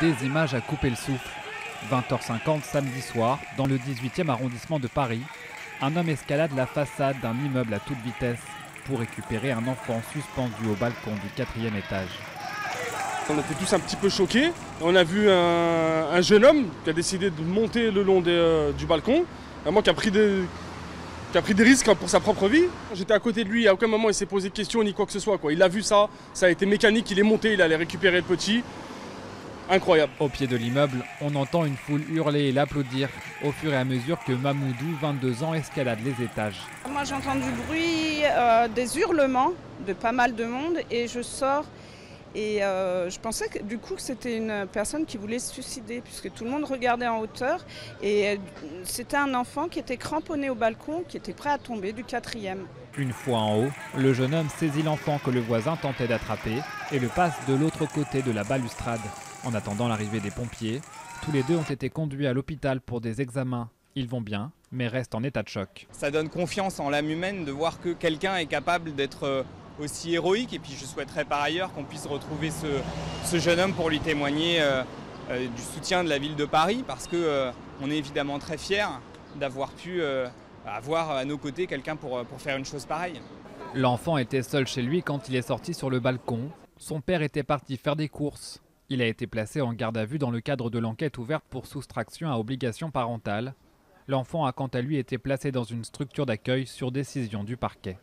des images à couper le souffle. 20h50 samedi soir, dans le 18e arrondissement de Paris, un homme escalade la façade d'un immeuble à toute vitesse pour récupérer un enfant suspendu au balcon du 4e étage. On était tous un petit peu choqués. On a vu un jeune homme qui a décidé de monter le long du balcon, vraiment qui a pris des risques pour sa propre vie. J'étais à côté de lui, à aucun moment il s'est posé de questions ni quoi que ce soit. Il a vu ça, ça a été mécanique, il est monté, il allait récupérer le petit. Incroyable. Au pied de l'immeuble, on entend une foule hurler et l'applaudir au fur et à mesure que Mamoudou, 22 ans, escalade les étages. Moi j'entends du bruit, des hurlements de pas mal de monde et je sors. Et je pensais que du coup que c'était une personne qui voulait se suicider puisque tout le monde regardait en hauteur et c'était un enfant qui était cramponné au balcon, qui était prêt à tomber du 4e. Une fois en haut, le jeune homme saisit l'enfant que le voisin tentait d'attraper et le passe de l'autre côté de la balustrade. En attendant l'arrivée des pompiers, tous les deux ont été conduits à l'hôpital pour des examens. Ils vont bien, mais restent en état de choc. Ça donne confiance en l'âme humaine de voir que quelqu'un est capable d'être aussi héroïque. Et puis je souhaiterais par ailleurs qu'on puisse retrouver ce jeune homme pour lui témoigner du soutien de la ville de Paris, parce qu'on est évidemment très fiers d'avoir pu avoir à nos côtés quelqu'un pour faire une chose pareille. L'enfant était seul chez lui quand il est sorti sur le balcon. Son père était parti faire des courses. Il a été placé en garde à vue dans le cadre de l'enquête ouverte pour soustraction à obligation parentale. L'enfant a quant à lui été placé dans une structure d'accueil sur décision du parquet.